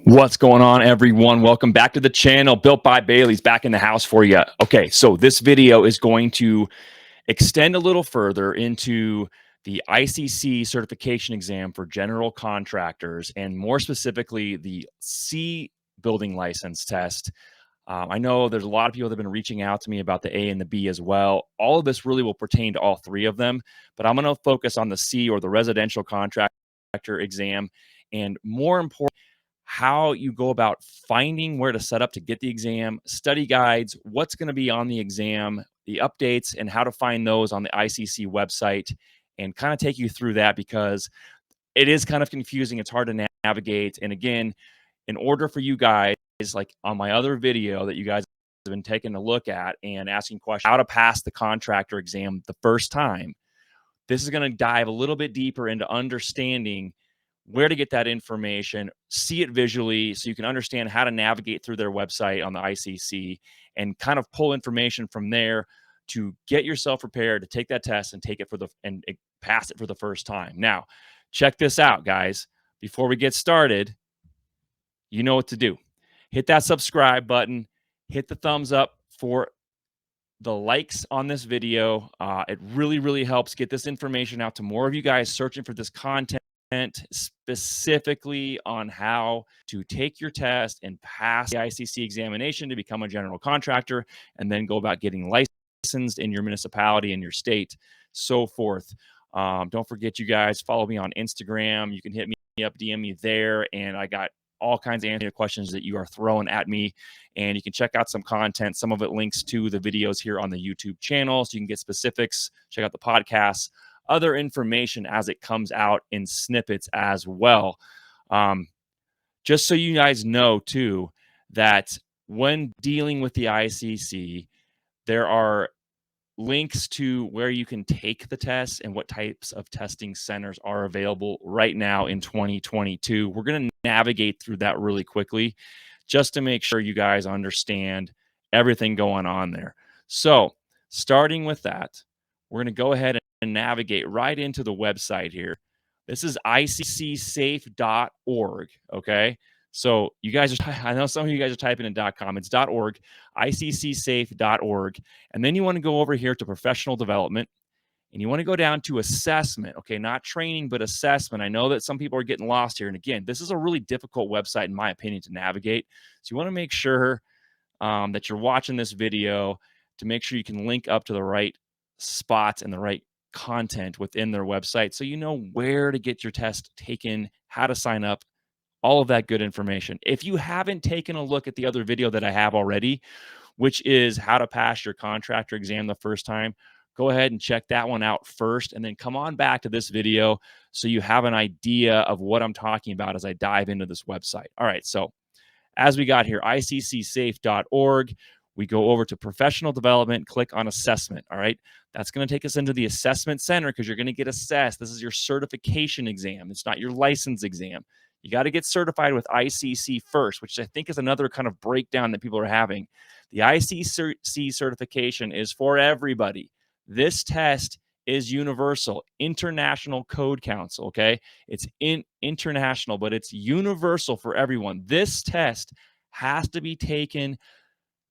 What's going on, everyone? Welcome back to the channel. Built by Bailey's back in the house for you. Okay, so this video is going to extend a little further into the ICC certification exam for general contractors, and more specifically, the C building license test. I know there's a lot of people that have been reaching out to me about the A and the B as well. All of this really will pertain to all three of them, but I'm going to focus on the C, or the residential contractor exam, and more important, how you go about finding where to set up to get the exam, study guides, what's going to be on the exam, the updates, and how to find those on the ICC website, and kind of take you through that because it is kind of confusing. It's hard to navigate. And again, in order for you guys, like on my other video that you guys have been taking a look at and asking questions, how to pass the contractor exam the first time, this is going to dive a little bit deeper into understanding where to get that information, see it visually so you can understand how to navigate through their website on the ICC and kind of pull information from there to get yourself prepared to take that test and take it for the and pass it for the first time. Now, check this out, guys. Before we get started, you know what to do. Hit that subscribe button, hit the thumbs up for the likes on this video. It really helps get this information out to more of you guys searching for this content, specifically on how to take your test and pass the ICC examination to become a general contractor, and then go about getting licensed in your municipality and your state, so forth. Don't forget, you guys, follow me on Instagram. You can hit me up, DM me there, and I got all kinds of answer questions that you are throwing at me. And you can check out some content. Some of it links to the videos here on the YouTube channel, so you can get specifics, check out the podcasts, other information as it comes out in snippets as well. Just so you guys know too, that when dealing with the ICC, there are links to where you can take the test and what types of testing centers are available right now in 2022. We're going to navigate through that really quickly just to make sure you guys understand everything going on there. So, starting with that, we're going to go ahead and navigate right into the website here. This is iccsafe.org, okay? So you guys are, I know some of you guys are typing in .com. It's .org, iccsafe.org. And then you want to go over here to professional development, and you want to go down to assessment. Okay, not training, but assessment. I know that some people are getting lost here. And again, this is a really difficult website, in my opinion, to navigate. So you want to make sure that you're watching this video to make sure you can link up to the right spots and the right content within their website, so you know where to get your test taken, how to sign up, all of that good information. If you haven't taken a look at the other video that I have already, which is how to pass your contractor exam the first time, go ahead and check that one out first, and then come on back to this video so you have an idea of what I'm talking about as I dive into this website. All right, so as we got here, iccsafe.org, we go over to professional development, click on assessment. All right, that's going to take us into the assessment center because you're going to get assessed. This is your certification exam. It's not your license exam. You got to get certified with ICC first, which I think is another kind of breakdown that people are having. The ICC certification is for everybody. This test is universal, International Code Council, okay? It's international, but it's universal for everyone. This test has to be taken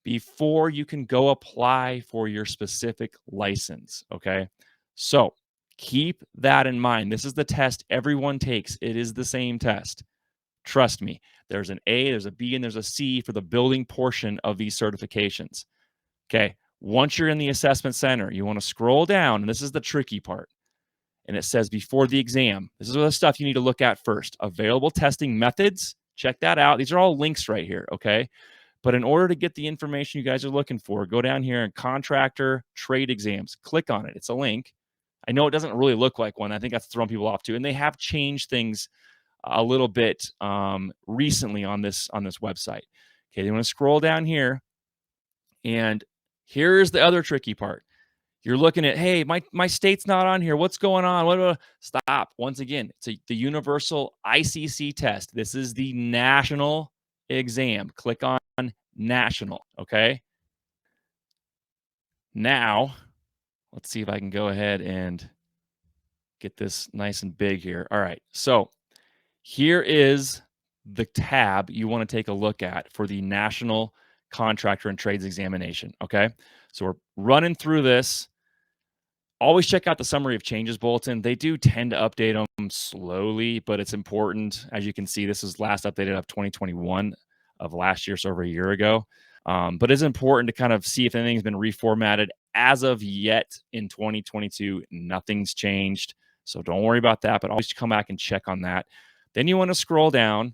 before you can go apply for your specific license, okay? So keep that in mind. This is the test everyone takes. It is the same test. Trust me, there's an A, there's a B, and there's a C for the building portion of these certifications. Okay, once you're in the assessment center, you want to scroll down, and this is the tricky part. And it says before the exam, this is the stuff you need to look at first. Available testing methods, check that out. These are all links right here, okay? But in order to get the information you guys are looking for, go down here and contractor trade exams. Click on it. It's a link. I know it doesn't really look like one. I think that's throwing people off too. And they have changed things a little bit recently on this website. Okay, you want to scroll down here, and here's the other tricky part. You're looking at, hey, my state's not on here. What's going on? What? Stop. Once again, it's the universal ICC test. This is the national exam. Click on national. Okay. Now, let's see if I can go ahead and get this nice and big here. All right. So here is the tab you want to take a look at for the National Contractor and Trades Examination. Okay. So we're running through this. Always check out the summary of changes bulletin. They do tend to update them slowly, but it's important. As you can see, this is last updated of 2021 of last year, so over a year ago. But it's important to kind of see if anything's been reformatted. As of yet in 2022, nothing's changed. So don't worry about that, but always come back and check on that. Then you want to scroll down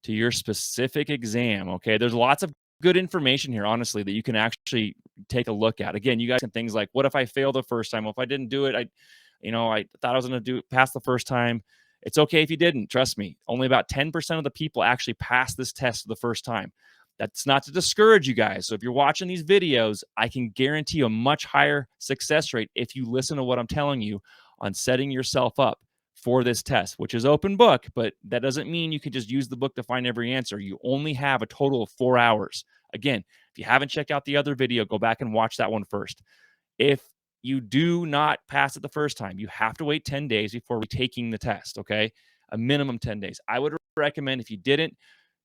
to your specific exam. Okay. There's lots of good information here, honestly, that you can actually take a look at. Again, you guys can things like, what if I failed the first time? Well, if I didn't do it, I thought I was going to pass the first time. It's okay if you didn't. Trust me. Only about 10% of the people actually pass this test the first time. That's not to discourage you guys. So if you're watching these videos, I can guarantee you a much higher success rate if you listen to what I'm telling you on setting yourself up for this test, which is open book, but that doesn't mean you can just use the book to find every answer. You only have a total of 4 hours. Again, if you haven't checked out the other video, go back and watch that one first. If you do not pass it the first time, you have to wait 10 days before retaking the test, okay? A minimum 10 days. I would recommend if you didn't,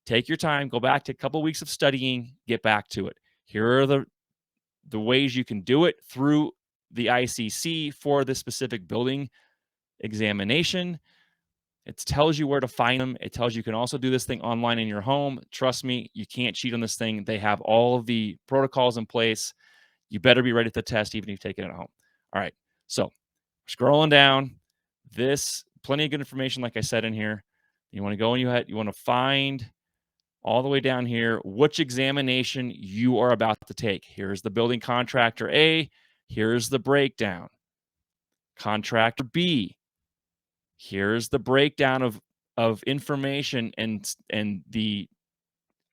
take your time, go back to a couple weeks of studying, get back to it. Here are the ways you can do it through the ICC for the specific building examination. It tells you where to find them. It tells you can also do this thing online in your home. Trust me, you can't cheat on this thing. They have all of the protocols in place. You better be ready for the test, even if you've taken it at home. All right. So scrolling down, this plenty of good information, like I said in here. You want to go and you want to find all the way down here which examination you are about to take. Here's the building contractor A. Here's the breakdown. Contractor B. Here's the breakdown of information and the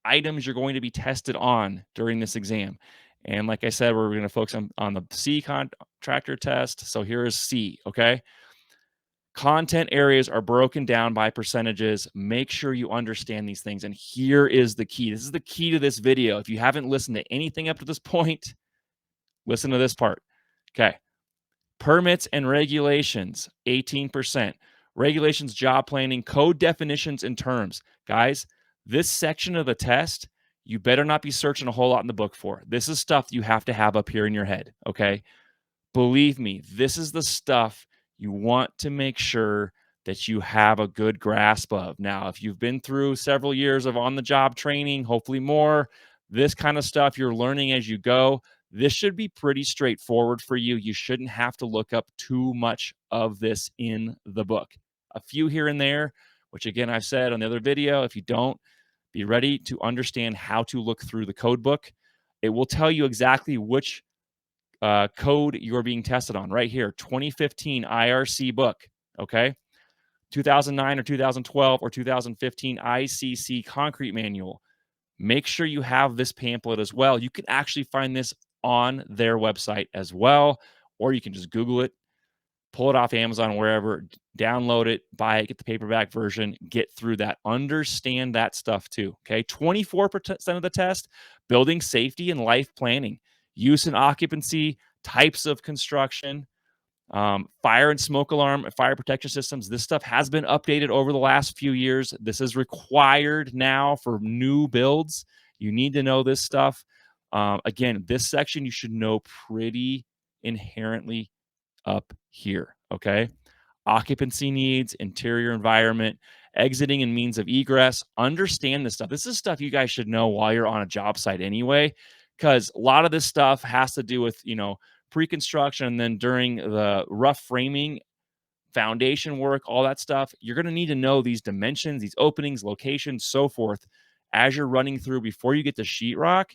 items you're going to be tested on during this exam. And like I said, we're going to focus on the C contractor test. So here is C, okay? Content areas are broken down by percentages. Make sure you understand these things. And here is the key. This is the key to this video. If you haven't listened to anything up to this point, listen to this part. Okay. Permits and regulations, 18%. Regulations, job planning, code definitions and terms. Guys, this section of the test, you better not be searching a whole lot in the book for. This is stuff you have to have up here in your head, okay? Believe me, this is the stuff you want to make sure that you have a good grasp of. Now, if you've been through several years of on-the-job training, hopefully more, this kind of stuff you're learning as you go, this should be pretty straightforward for you. You shouldn't have to look up too much of this in the book. A few here and there, which again, I've said on the other video, if you don't, be ready to understand how to look through the code book. It will tell you exactly which code you're being tested on right here, 2015 IRC book, okay? 2009 or 2012 or 2015 ICC concrete manual. Make sure you have this pamphlet as well. You can actually find this on their website as well, or you can just Google it, pull it off Amazon, wherever, download it, buy it, get the paperback version, get through that. Understand that stuff too, okay? 24% of the test, building safety and life planning, use and occupancy, types of construction, fire and smoke alarm, fire protection systems. This stuff has been updated over the last few years. This is required now for new builds. You need to know this stuff. Again, this section you should know pretty inherently up here, okay? Occupancy needs, interior environment, exiting and means of egress. Understand this stuff. This is stuff you guys should know while you're on a job site anyway, because a lot of this stuff has to do with, pre-construction and then during the rough framing, foundation work, all that stuff. You're going to need to know these dimensions, these openings, locations, so forth as you're running through before you get to sheetrock.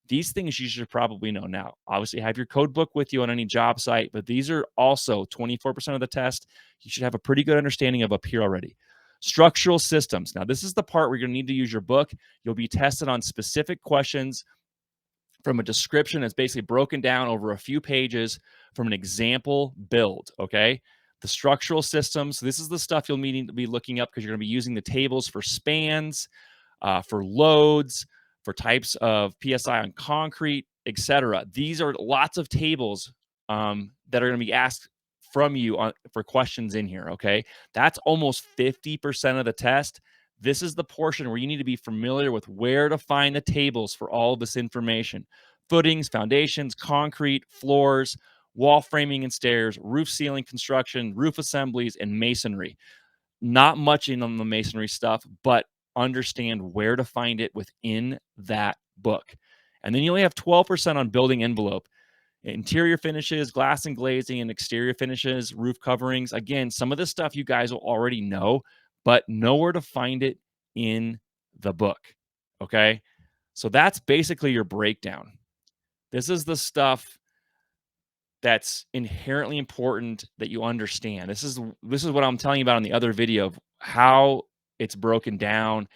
These things you should probably know now. Obviously, have your code book with you on any job site, but these are also 24% of the test. You should have a pretty good understanding of up here already. Structural systems. Now, this is the part where you're going to need to use your book. You'll be tested on specific questions from a description that's basically broken down over a few pages from an example build, okay? The structural systems, this is the stuff you'll need to be looking up because you're going to be using the tables for spans, for loads, for types of PSI on concrete, etc. These are lots of tables that are going to be asked from you for questions in here, okay? That's almost 50% of the test. This is the portion where you need to be familiar with where to find the tables for all of this information: footings, foundations, concrete, floors, wall framing and stairs, roof ceiling construction, roof assemblies, and masonry. Not much in on the masonry stuff, but understand where to find it within that book. And then you only have 12% on building envelope. Interior finishes, glass and glazing, and exterior finishes, roof coverings. Again, some of this stuff you guys will already know, but know where to find it in the book. Okay. So that's basically your breakdown. This is the stuff that's inherently important that you understand. This is what I'm telling you about in the other video of how it's broken down,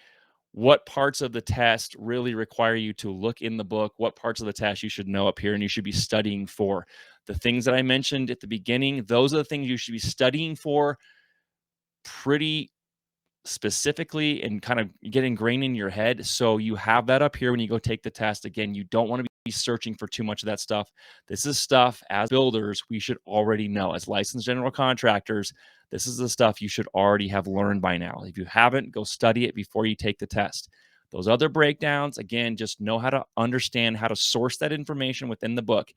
what parts of the test really require you to look in the book, what parts of the test you should know up here and you should be studying for. The things that I mentioned at the beginning, those are the things you should be studying for pretty specifically and kind of get ingrained in your head. So you have that up here when you go take the test. Again, you don't want to be searching for too much of that stuff. This is stuff as builders we should already know. As licensed general contractors, this is the stuff you should already have learned by now. If you haven't, go study it before you take the test. Those other breakdowns, again, just know how to understand how to source that information within the book.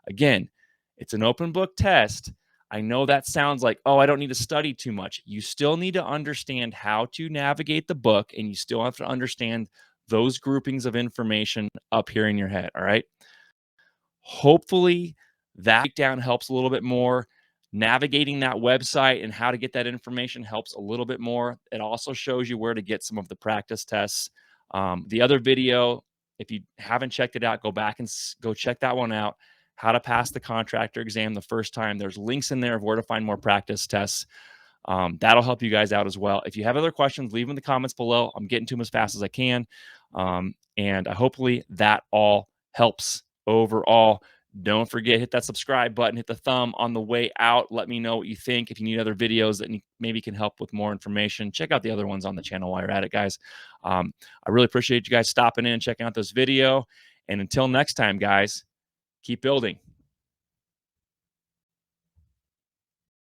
Again, it's an open book test. I know that sounds like, oh, I don't need to study too much. You still need to understand how to navigate the book, and you still have to understand those groupings of information up here in your head. All right. Hopefully that breakdown helps a little bit more. Navigating that website and how to get that information helps a little bit more. It also shows you where to get some of the practice tests. The other video, if you haven't checked it out, go back and go check that one out. How to pass the contractor exam the first time. There's links in there of where to find more practice tests. That'll help you guys out as well. If you have other questions, leave them in the comments below. I'm getting to them as fast as I can. And hopefully that all helps overall. Don't forget, hit that subscribe button, hit the thumb on the way out. Let me know what you think. If you need other videos that maybe can help with more information, check out the other ones on the channel while you're at it, guys. I really appreciate you guys stopping in and checking out this video. And until next time, guys, keep building.